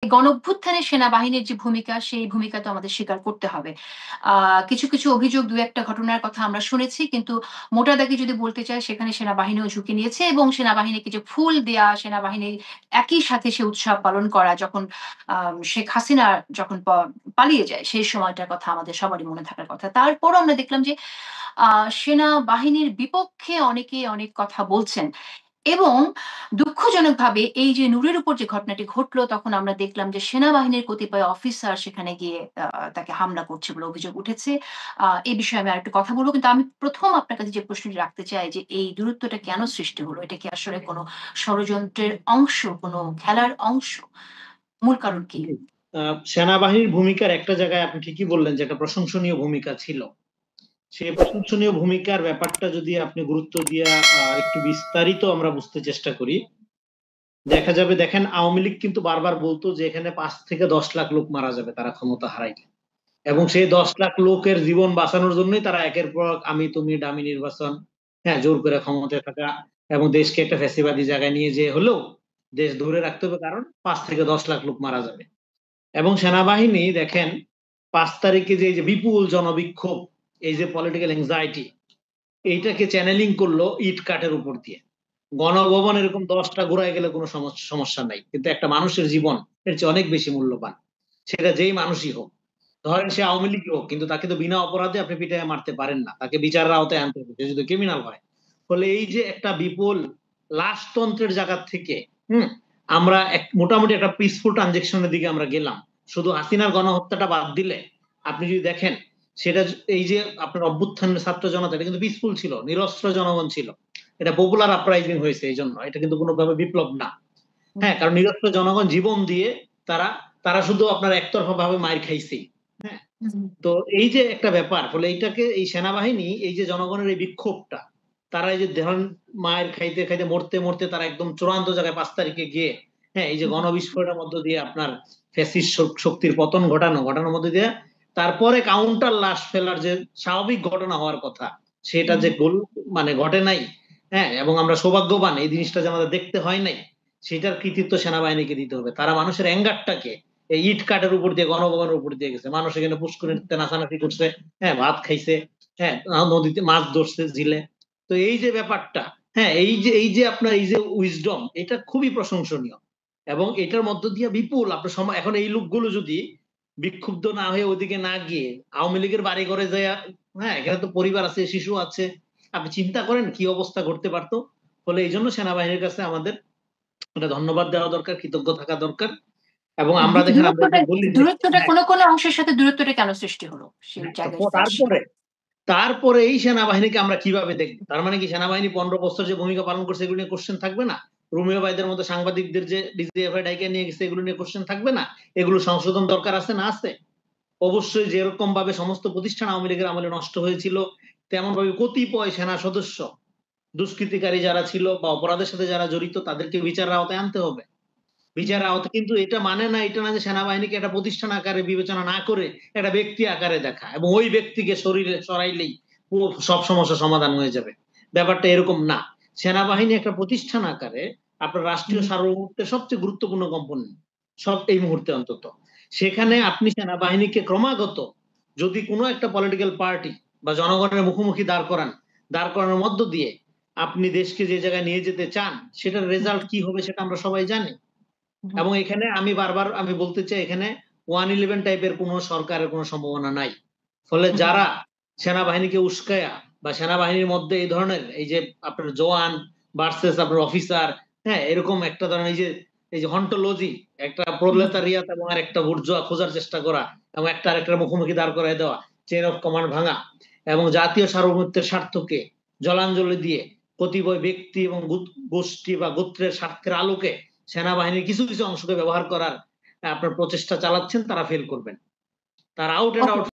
গণঅভ্যুত্থানে সেনাবাহিনীর যে ভূমিকা, সেই ভূমিকা তো আমাদের স্বীকার করতে হবে। আ কিছু অভিযোগ ২-১ টা ঘটনার কথা আমরা শুনেছি। কিন্তু মোটা দাগে যদি বলতে চাই সেখানে সেনাবাহিনীও ঝুঁকি নিয়েছে এবং সেনাবাহিনীকে যে ফুল দেয়া, সেনাবাহিনীর একই সাথে সে উৎসব পালন করা যখন শেখ হাসিনা যখন পালিয়ে যায় সেই সময়টার কথা আমাদের সবারই মনে থাকার কথা। তারপরও আমরা দেখলাম যে আ সেনাবাহিনীর বিপক্ষে অনেকে অনেক কথা বলছেন। এবং দুঃখজনকভাবে এই যে নূরের উপর যে ঘটনাটি ঘটলো তখন আমরা দেখলাম যে সেনাবাহিনীর কতিপয় অফিসার সেখানে গিয়ে তাকে হামলা করছে বলে অভিযোগ উঠেছে। এই বিষয়ে আমি আরেকটু কথা বলব। কিন্তু আমি ১ম আপনার কাছে যে প্রশ্নটি রাখতে চাই যে এই দূরত্বটা কেন সৃষ্টি হলো? এটা কি আসলে কোনো ষড়যন্ত্রের অংশ, কোনো খেলার অংশ? মূল কারণ কি? জি। সেনাবাহিনীর ভূমিকার একটা জায়গায় আপনি ঠিকই বললেন যে একটা প্রশংসনীয় ভূমিকা ছিল। সেই প্রশংসনীয় ভূমিকার ব্যাপারটা যদি আপনি গুরুত্ব দিয়ে একটু বিস্তারিত আমরা বুঝতে চেষ্টা করি, দেখা যাবে দেখেন আওয়ামী লীগ কিন্তু বারবার বলতো যে এখানে ৫ থেকে ১০ লাখ লোক মারা যাবে তারা ক্ষমতা হারাইলে। এবং সেই ১০ লাখ লোকের জীবন বাঁচানোর জন্যই তারা একের পর এক আমি তুমি ডামি নির্বাচন, হ্যাঁ, জোর করে ক্ষমতায় থাকা এবং দেশকে একটা ফ্যাসিবাদী জায়গায় নিয়ে যেয়ে হলেও দেশ ধরে রাখতে হবে কারণ ৫ থেকে ১০ লাখ লোক মারা যাবে। এবং সেনাবাহিনী দেখেন ৫ তারিখে যে এই যে বিপুল জনবিক্ষোভ, এই যে পলিটিক্যাল এনক্সাইটি এইটাকে চ্যানেলিং করলো ইট কাঠের উপর দিয়ে। গণভবন এরকম ১০ টা ঘুরায় গেলে কোনো সমস্যা নাই। কিন্তু একটা মানুষের জীবন এর চেয়ে অনেক বেশি মূল্যবান। সেটা যেই মানুষই হোক। ধরেন সে আওয়ামী লীগই হোক কিন্তু তাকে তো বিনা অপরাধে আপনি পিটাইয়া মারতে পারেন না। তাকে বিচারের আওতায় আনতে হবে। সে যদি ক্রিমিনাল হয়। ফলে এই যে একটা বিপুল লাশতন্ত্রের জায়গা থেকে, হুম? আমরা মোটামুটি একটা পিসফুল ট্রানজেকশন এর দিকে আমরা গেলাম। শুধু হাসিনার গণহত্যাটা বাদ দিলে আপনি যদি দেখেন সেটা এই যে আপনার অভ্যুত্থানের ছাত্র জনতা এটা কিন্তু পিসফুল ছিল, নিরস্ত্র জনগণ ছিল। এটা পপুলার আপরাইজিং হয়েছে এইজন্য। এটা কিন্তু কোনোভাবে বিপ্লব না। হুম, হ্যাঁ, কারণ নিরস্ত্র জনগণ জীবন দিয়ে তারা তারা শুধু আপনার একতরফা ভাবে মাইর খাইছেই। হ্যাঁ? হুম, তো এই যে একটা ব্যাপার ফলে এইটাকে এই সেনাবাহিনী এই যে জনগণের এই বিক্ষোভটা তারা এই যে ধরেন মায়ের খাইতে খাইতে মরতে তারা একদম চূড়ান্ত জায়গায় ৫ তারিখে গিয়ে হ্যাঁ এই যে হুম, গণবিস্ফোরণের মধ্য দিয়ে আপনার ফ্যাসিস্ট শক্তির পতন ঘটানোর মধ্যে দিয়ে তারপরে কাউন্টার লাশ ফেলার যে স্বাভাবিক ঘটনা হওয়ার কথা সেটা হুম, যে মানে ঘটে নাই, হ্যাঁ, এবং আমরা সৌভাগ্যবান এই জিনিসটা যে আমাদের দেখতে হয় নাই সেটার কৃতিত্ব সেনাবাহিনীকে দিতে হবে। তারা মানুষের অ্যাঙ্গারটাকে এই ইট কাঠের উপর দিয়ে গণভবনের উপর দিয়ে গেছে। মানুষ এখানে পুষ্করিণীতে নাচানাচি করছে, হ্যাঁ, ভাত খাইছে, হ্যাঁ, নদীতে মাছ ধরছে ঝিলে। তো এই যে ব্যাপারটা, হ্যাঁ, এই যে আপনার এই যে উইজডম এটা খুবই প্রশংসনীয়। এবং এটার মধ্য দিয়ে বিপুল আপনার সময় এখন এই লোকগুলো যদি বিক্ষুব্ধ না হয়ে ওদিকে না গিয়ে আওয়ামী লীগের বাড়ি ঘরে যায়, হ্যাঁ, এখানে তো পরিবার আছে, শিশু আছে। আপনি চিন্তা করেন কি অবস্থা ঘটতে পারতো। ফলে এই জন্য সেনাবাহিনীর কাছে আমাদের এটা ধন্যবাদ দেওয়া দরকার, কৃতজ্ঞ থাকা দরকার। এবং তো আমরা দেখেন আমরা দূরত্বটা যে বলি যে দূরত্বটা হ্যাঁ, কোনো অংশের সাথে দূরত্বটা কেন সৃষ্টি হলো? সেই হ্যাঁ, জায়গায় যদি আসি। তারপরে এই সেনাবাহিনীকে আমরা কিভাবে দেখবো? তার মানে কি সেনাবাহিনী ১৫ বছর যে ভূমিকা পালন করছে এগুলো নিয়ে কোশ্চেন থাকবে না? রোমিও ভাইদের মতো সাংবাদিকদের যে ডিজিএফআই ডাইকা নিয়ে গেছে এগুলো নিয়ে কোশ্চেন থাকবে না? এগুলো সংশোধন দরকার আছে না আছে? অবশ্যই যেরকম ভাবে সমস্ত প্রতিষ্ঠান আওয়ামী লীগের আমলে নষ্ট হয়েছিল তেমন ভাবে কতিপয় সেনা সদস্য দুষ্কৃতিকারী যারা ছিল বা অপরাধের সাথে যারা জড়িত তাদেরকে বিচারের আওতায় আনতে হবে। হুম, বিচারের আওতায় কিন্তু এটা মানে না এটা না যে সেনাবাহিনীকে একটা প্রতিষ্ঠান আকারে বিবেচনা না করে একটা ব্যক্তি আকারে দেখা এবং ওই ব্যক্তিকে শরীরে সরাইলেই পুরো সব সমস্যার সমাধান হয়ে যাবে। ব্যাপারটা এরকম না। সেনাবাহিনী একটা প্রতিষ্ঠান আকারে আপনার রাষ্ট্রীয় হুম, সার্বভৌমত্বের সবচেয়ে গুরুত্বপূর্ণ কম্পোনেন্ট। সব এই মুহূর্তে অন্তত। সেখানে হুম, আপনি সেনাবাহিনীকে ক্রমাগত যদি কোনো একটা পলিটিক্যাল পার্টি বা জনগণের মুখোমুখি দাঁড় করানোর মধ্য দিয়ে আপনি দেশকে যে জায়গায় নিয়ে যেতে চান সেটার হুম, রেজাল্ট কি হবে সেটা আমরা সবাই জানি। হুম, এবং এখানে আমি বারবার আমি বলতে চাই এখানে 111 টাইপের কোন সরকারের কোন সম্ভাবনা নাই। ফলে হুম, যারা সেনাবাহিনীকে উস্কায়া বা সেনাবাহিনীর মধ্যে এই ধরনের এই যে আপনার জওয়ান ভার্সেস আপনার অফিসার, হ্যাঁ, এরকম একটা ধরনের এই যে হন্টোলজি একটা হুম, প্রোলেতারিয়াত এবং আরেকটা বুর্জোয়া খোঁজার চেষ্টা করা এবং একটা আরেকটার মুখোমুখি দাঁড় করায় দেওয়া, চেইন অফ কমান্ড ভাঙা এবং জাতীয় সার্বভৌমত্বের স্বার্থকে জলাঞ্জলি দিয়ে কতিপয় ব্যক্তি এবং গোষ্ঠী বা গোত্রের স্বার্থের আলোকে সেনাবাহিনীর কিছু অংশকে ব্যবহার করার আপনার প্রচেষ্টা চালাচ্ছেন তারা ফেল করবেন। তারা আউট অ্যান্ড ওকে। আউট